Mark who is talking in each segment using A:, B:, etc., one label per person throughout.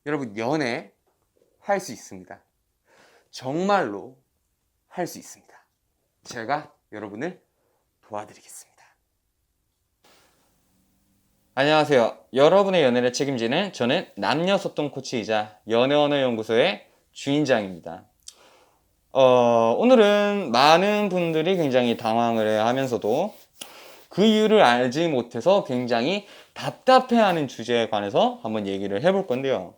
A: 여러분, 연애 할 수 있습니다. 정말로 할 수 있습니다. 제가 여러분을 도와드리겠습니다. 안녕하세요. 여러분의 연애를 책임지는 저는 남녀소통 코치이자 연애언어연구소의 주인장입니다. 오늘은 많은 분들이 굉장히 당황을 하면서도 그 이유를 알지 못해서 굉장히 답답해하는 주제에 관해서 한번 얘기를 해볼 건데요.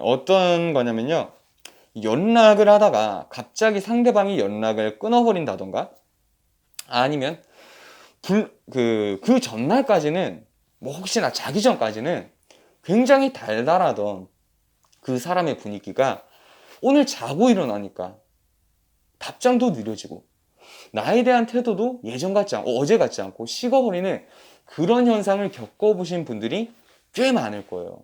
A: 어떤 거냐면요. 연락을 하다가 갑자기 상대방이 연락을 끊어버린다던가 아니면 그 전날까지는 뭐 혹시나 자기 전까지는 굉장히 달달하던 그 사람의 분위기가 오늘 자고 일어나니까 답장도 느려지고 나에 대한 태도도 예전 같지 않고 어제 같지 않고 식어버리는 그런 현상을 겪어보신 분들이 꽤 많을 거예요.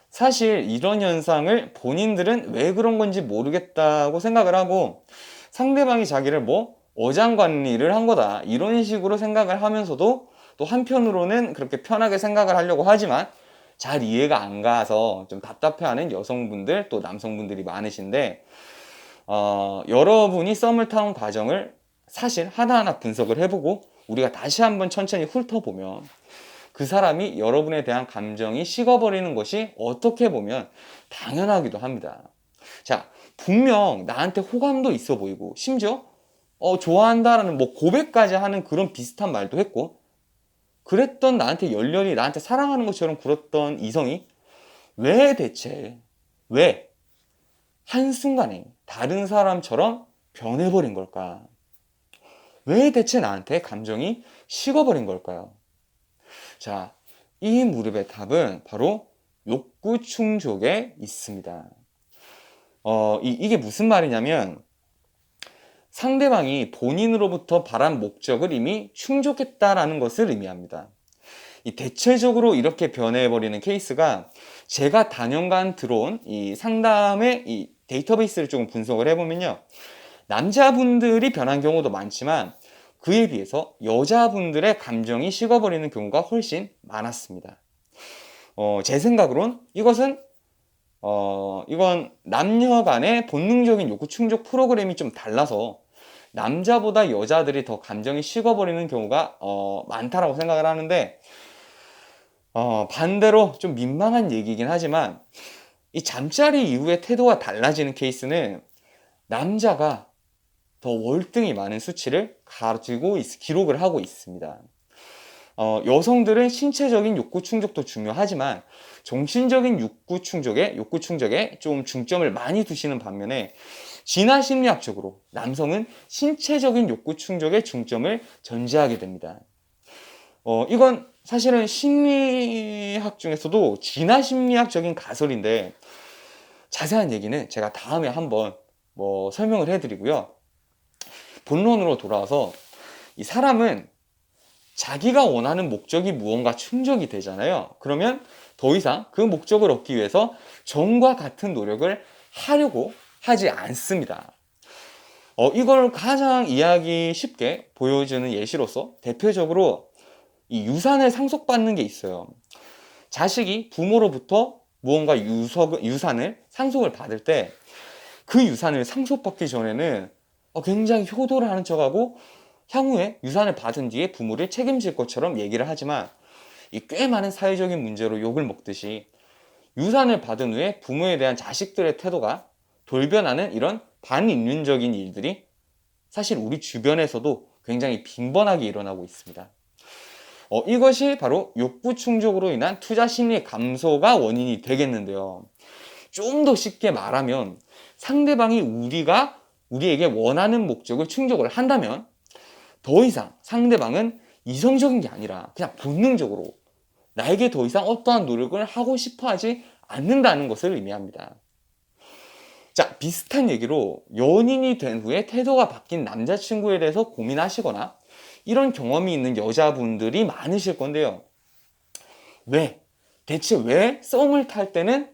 A: 사실 이런 현상을 본인들은 왜 그런 건지 모르겠다고 생각을 하고 상대방이 자기를 뭐 어장관리를 한 거다 이런 식으로 생각을 하면서도 또 한편으로는 그렇게 편하게 생각을 하려고 하지만 잘 이해가 안 가서 좀 답답해하는 여성분들 또 남성분들이 많으신데 여러분이 썸을 타는 과정을 사실 하나하나 분석을 해보고 우리가 다시 한번 천천히 훑어보면 그 사람이 여러분에 대한 감정이 식어버리는 것이 어떻게 보면 당연하기도 합니다. 자, 분명 나한테 호감도 있어 보이고 심지어 좋아한다라는 뭐 고백까지 하는 그런 비슷한 말도 했고 그랬던 나한테 열렬히 나한테 사랑하는 것처럼 굴었던 이성이 왜 대체 왜 한순간에 다른 사람처럼 변해버린 걸까? 왜 대체 나한테 감정이 식어버린 걸까요? 자, 이 무릎의 답은 바로 욕구 충족에 있습니다. 이게 무슨 말이냐면 상대방이 본인으로부터 바란 목적을 이미 충족했다라는 것을 의미합니다. 대체적으로 이렇게 변해버리는 케이스가 제가 단연간 들어온 이 상담의 이 데이터베이스를 조금 분석을 해보면요. 남자분들이 변한 경우도 많지만 그에 비해서 여자분들의 감정이 식어버리는 경우가 훨씬 많았습니다. 제 생각으론 이건 남녀 간의 본능적인 욕구 충족 프로그램이 좀 달라서 남자보다 여자들이 더 감정이 식어버리는 경우가 많다라고 생각을 하는데 반대로 좀 민망한 얘기긴 하지만 이 잠자리 이후에 태도가 달라지는 케이스는 남자가 더 월등히 많은 수치를 가지고 기록을 하고 있습니다. 여성들은 신체적인 욕구 충족도 중요하지만 정신적인 욕구 충족에 좀 중점을 많이 두시는 반면에 진화 심리학적으로 남성은 신체적인 욕구 충족에 중점을 전제하게 됩니다. 이건 사실은 심리학 중에서도 진화 심리학적인 가설인데 자세한 얘기는 제가 다음에 한번 설명을 해드리고요. 본론으로 돌아와서 이 사람은 자기가 원하는 목적이 무언가 충족이 되잖아요. 그러면 더 이상 그 목적을 얻기 위해서 전과 같은 노력을 하려고 하지 않습니다. 이걸 가장 이해하기 쉽게 보여주는 예시로서 대표적으로 이 유산을 상속받는 게 있어요. 자식이 부모로부터 무언가 유산을 상속을 받을 때 그 유산을 상속받기 전에는 굉장히 효도를 하는 척하고 향후에 유산을 받은 뒤에 부모를 책임질 것처럼 얘기를 하지만 이 꽤 많은 사회적인 문제로 욕을 먹듯이 유산을 받은 후에 부모에 대한 자식들의 태도가 돌변하는 이런 반인륜적인 일들이 사실 우리 주변에서도 굉장히 빈번하게 일어나고 있습니다. 이것이 바로 욕구 충족으로 인한 투자 심리 감소가 원인이 되겠는데요. 좀 더 쉽게 말하면 상대방이 우리에게 원하는 목적을 충족을 한다면 더 이상 상대방은 이성적인 게 아니라 그냥 본능적으로 나에게 더 이상 어떠한 노력을 하고 싶어 하지 않는다는 것을 의미합니다. 자, 비슷한 얘기로 연인이 된 후에 태도가 바뀐 남자친구에 대해서 고민하시거나 이런 경험이 있는 여자분들이 많으실 건데요. 대체 왜 썸을 탈 때는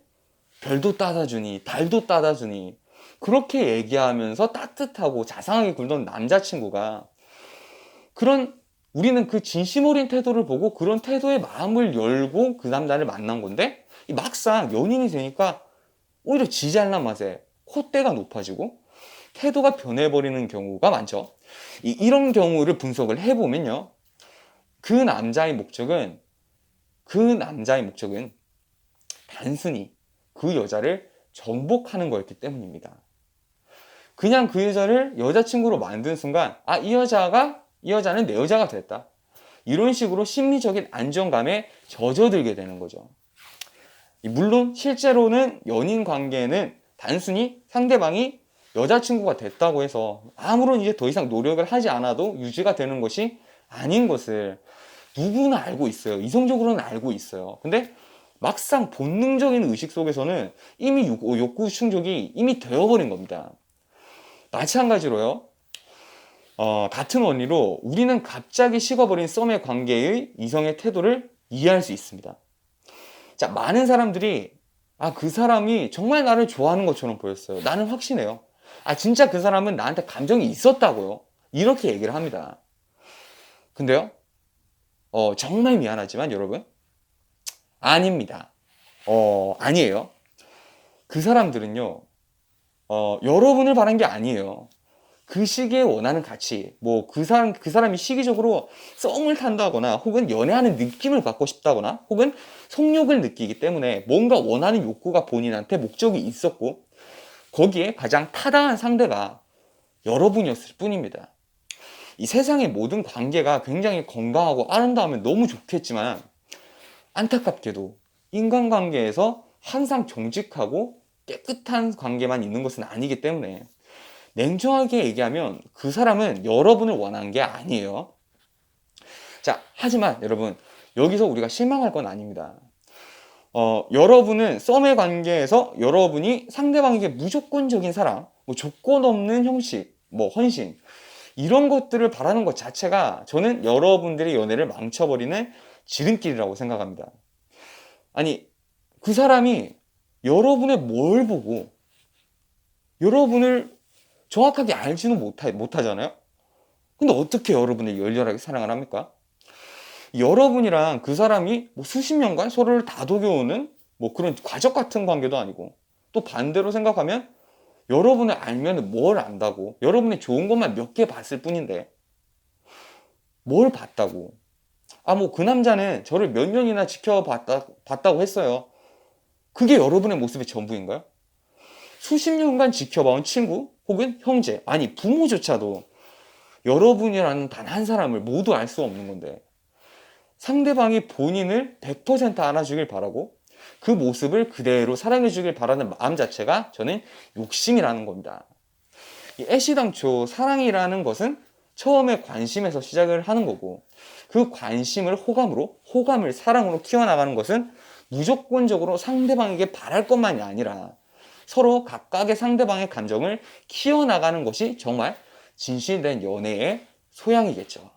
A: 별도 따다주니 달도 따다주니 그렇게 얘기하면서 따뜻하고 자상하게 굴던 남자친구가 그런 우리는 그 진심 어린 태도를 보고 그런 태도에 마음을 열고 그 남자를 만난 건데 막상 연인이 되니까 오히려 지 잘난 맛에 콧대가 높아지고 태도가 변해버리는 경우가 많죠. 이런 경우를 분석을 해보면요. 그 남자의 목적은 단순히 그 여자를 정복하는 거였기 때문입니다. 그냥 그 여자를 여자친구로 만든 순간 이 여자는 내 여자가 됐다. 이런 식으로 심리적인 안정감에 젖어들게 되는 거죠. 물론 실제로는 연인 관계는 단순히 상대방이 여자친구가 됐다고 해서 아무런 이제 더 이상 노력을 하지 않아도 유지가 되는 것이 아닌 것을 누구나 알고 있어요. 이성적으로는 알고 있어요. 근데 막상 본능적인 의식 속에서는 이미 욕구 충족이 이미 되어버린 겁니다. 마찬가지로요. 같은 원리로 우리는 갑자기 식어버린 썸의 관계의 이성의 태도를 이해할 수 있습니다. 자, 많은 사람들이 그 사람이 정말 나를 좋아하는 것처럼 보였어요. 나는 확신해요. 진짜 그 사람은 나한테 감정이 있었다고요. 이렇게 얘기를 합니다. 근데요, 정말 미안하지만 여러분, 아닙니다. 아니에요. 그 사람들은요, 여러분을 바란 게 아니에요. 그 시기에 원하는 가치, 그 사람이 시기적으로 썸을 탄다거나 혹은 연애하는 느낌을 받고 싶다거나 혹은 성욕을 느끼기 때문에 뭔가 원하는 욕구가 본인한테 목적이 있었고 거기에 가장 타당한 상대가 여러분이었을 뿐입니다. 이 세상의 모든 관계가 굉장히 건강하고 아름다우면 너무 좋겠지만 안타깝게도 인간관계에서 항상 정직하고 깨끗한 관계만 있는 것은 아니기 때문에 냉정하게 얘기하면 그 사람은 여러분을 원하는 게 아니에요. 자, 하지만 여러분, 여기서 우리가 실망할 건 아닙니다. 여러분은 썸의 관계에서 여러분이 상대방에게 무조건적인 사랑, 조건 없는 형식, 헌신, 이런 것들을 바라는 것 자체가 저는 여러분들의 연애를 망쳐버리는 지름길이라고 생각합니다. 아니, 그 사람이 여러분의 뭘 보고 여러분을 정확하게 알지는 못하잖아요. 근데 어떻게 여러분을 열렬하게 사랑을 합니까? 여러분이랑 그 사람이 수십 년간 서로를 다독여오는 그런 과적 같은 관계도 아니고 또 반대로 생각하면 여러분을 알면 뭘 안다고 여러분의 좋은 것만 몇 개 봤을 뿐인데 뭘 봤다고 그 남자는 저를 몇 년이나 지켜봤다고 했어요. 그게 여러분의 모습의 전부인가요? 수십 년간 지켜봐온 친구 혹은 형제 부모조차도 여러분이라는 단 한 사람을 모두 알 수 없는 건데 상대방이 본인을 100% 알아주길 바라고 그 모습을 그대로 사랑해주길 바라는 마음 자체가 저는 욕심이라는 겁니다. 이 애시당초 사랑이라는 것은 처음에 관심에서 시작을 하는 거고 그 관심을 호감을 사랑으로 키워나가는 것은 무조건적으로 상대방에게 바랄 것만이 아니라 서로 각각의 상대방의 감정을 키워나가는 것이 정말 진실된 연애의 소양이겠죠.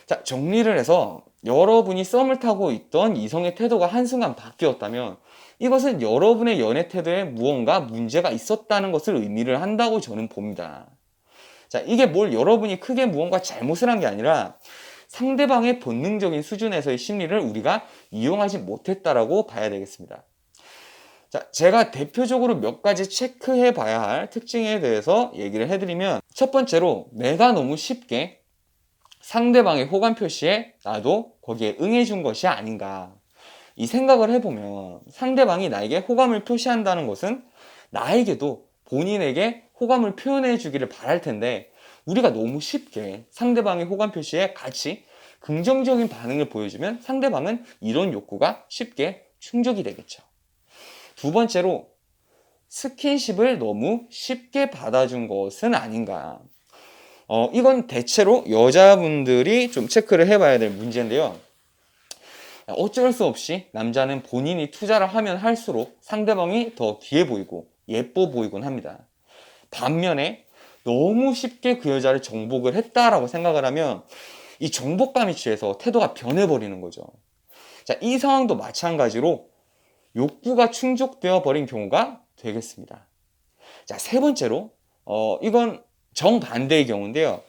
A: 자, 정리를 해서 여러분이 썸을 타고 있던 이성의 태도가 한순간 바뀌었다면 이것은 여러분의 연애 태도에 무언가 문제가 있었다는 것을 의미를 한다고 저는 봅니다. 자, 이게 여러분이 크게 무언가 잘못을 한 게 아니라 상대방의 본능적인 수준에서의 심리를 우리가 이용하지 못했다라고 봐야 되겠습니다. 자, 제가 대표적으로 몇 가지 체크해 봐야 할 특징에 대해서 얘기를 해드리면 첫 번째로 내가 너무 쉽게 상대방의 호감 표시에 나도 거기에 응해준 것이 아닌가. 이 생각을 해보면 상대방이 나에게 호감을 표시한다는 것은 나에게도 본인에게 호감을 표현해 주기를 바랄 텐데 우리가 너무 쉽게 상대방의 호감 표시에 같이 긍정적인 반응을 보여주면 상대방은 이런 욕구가 쉽게 충족이 되겠죠. 두 번째로 스킨십을 너무 쉽게 받아준 것은 아닌가. 이건 대체로 여자분들이 좀 체크를 해봐야 될 문제인데요. 어쩔 수 없이 남자는 본인이 투자를 하면 할수록 상대방이 더 귀해 보이고 예뻐 보이곤 합니다. 반면에 너무 쉽게 그 여자를 정복을 했다라고 생각을 하면 이 정복감이 취해서 태도가 변해버리는 거죠. 자, 이 상황도 마찬가지로 욕구가 충족되어 버린 경우가 되겠습니다. 자, 세 번째로 이건 정반대의 경우인데요.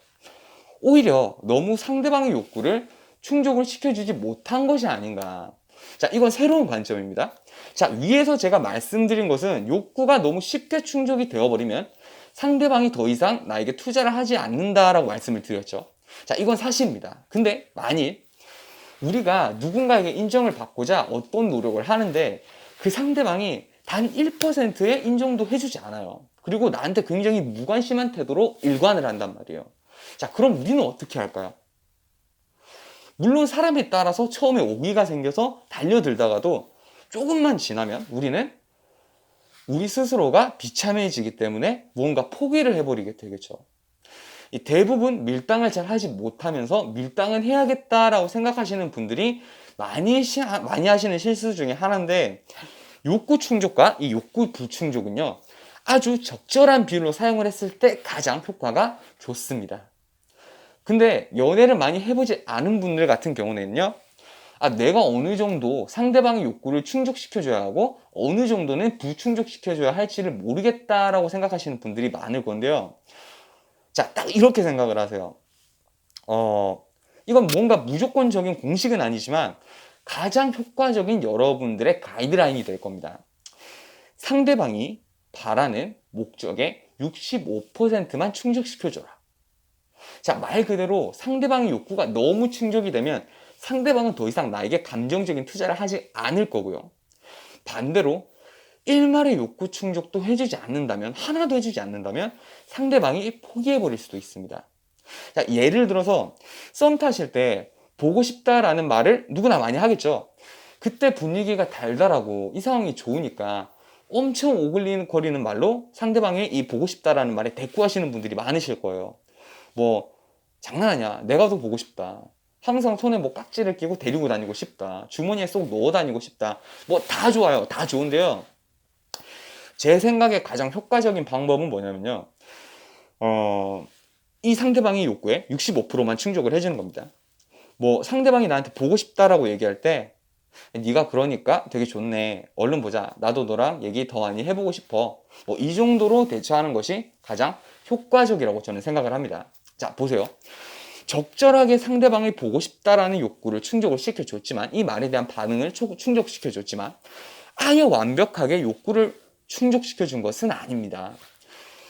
A: 오히려 너무 상대방의 욕구를 충족을 시켜주지 못한 것이 아닌가. 자, 이건 새로운 관점입니다. 자, 위에서 제가 말씀드린 것은 욕구가 너무 쉽게 충족이 되어버리면 상대방이 더 이상 나에게 투자를 하지 않는다라고 말씀을 드렸죠. 자, 이건 사실입니다. 근데 만일 우리가 누군가에게 인정을 받고자 어떤 노력을 하는데 그 상대방이 단 1%의 인정도 해주지 않아요. 그리고 나한테 굉장히 무관심한 태도로 일관을 한단 말이에요. 자, 그럼 우리는 어떻게 할까요? 물론 사람에 따라서 처음에 오기가 생겨서 달려들다가도 조금만 지나면 우리는 우리 스스로가 비참해지기 때문에 무언가 포기를 해버리게 되겠죠. 대부분 밀당을 잘 하지 못하면서 밀당은 해야겠다라고 생각하시는 분들이 많이 하시는 실수 중에 하나인데, 욕구 충족과 이 욕구 불충족은요, 아주 적절한 비율로 사용을 했을 때 가장 효과가 좋습니다. 근데 연애를 많이 해보지 않은 분들 같은 경우는요, 내가 어느 정도 상대방의 욕구를 충족시켜줘야 하고 어느 정도는 불충족시켜줘야 할지를 모르겠다라고 생각하시는 분들이 많을 건데요. 자, 딱 이렇게 생각을 하세요. 이건 뭔가 무조건적인 공식은 아니지만 가장 효과적인 여러분들의 가이드라인이 될 겁니다. 상대방이 바라는 목적의 65%만 충족시켜줘라. 자, 말 그대로 상대방의 욕구가 너무 충족이 되면 상대방은 더 이상 나에게 감정적인 투자를 하지 않을 거고요. 반대로 일말의 욕구 충족도 해주지 않는다면, 하나도 해주지 않는다면 상대방이 포기해버릴 수도 있습니다. 자, 예를 들어서 썸 타실 때 보고 싶다라는 말을 누구나 많이 하겠죠. 그때 분위기가 달달하고 이 상황이 좋으니까 엄청 오글거리는 말로 상대방의 이 보고 싶다라는 말에 대꾸하시는 분들이 많으실 거예요. 뭐 장난하냐, 내가 더 보고 싶다, 항상 손에 뭐 깍지를 끼고 데리고 다니고 싶다, 주머니에 쏙 넣어 다니고 싶다, 뭐 다 좋아요. 다 좋은데요, 제 생각에 가장 효과적인 방법은 뭐냐면요, 이 상대방의 욕구에 65%만 충족을 해주는 겁니다. 뭐 상대방이 나한테 보고 싶다라고 얘기할 때 네가 그러니까 되게 좋네, 얼른 보자, 나도 너랑 얘기 더 많이 해보고 싶어, 뭐 이 정도로 대처하는 것이 가장 효과적이라고 저는 생각을 합니다. 자, 보세요. 적절하게 상대방이 보고 싶다라는 욕구를 충족을 시켜줬지만, 이 말에 대한 반응을 충족시켜줬지만 아예 완벽하게 욕구를 충족시켜준 것은 아닙니다.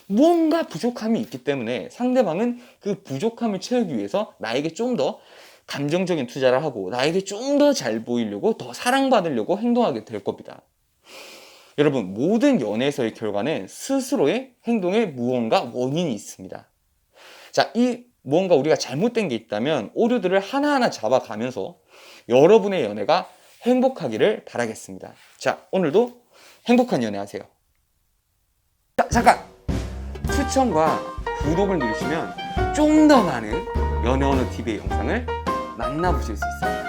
A: 무언가 부족함이 있기 때문에 상대방은 그 부족함을 채우기 위해서 나에게 좀 더 감정적인 투자를 하고 나에게 좀 더 잘 보이려고, 더 사랑받으려고 행동하게 될 겁니다. 여러분, 모든 연애에서의 결과는 스스로의 행동에 무언가 원인이 있습니다. 자, 이 무언가 우리가 잘못된 게 있다면 오류들을 하나하나 잡아가면서 여러분의 연애가 행복하기를 바라겠습니다. 자, 오늘도 행복한 연애 하세요. 자, 잠깐! 추천과 구독을 누르시면 좀 더 많은 연애언어TV의 영상을 만나보실 수 있습니다.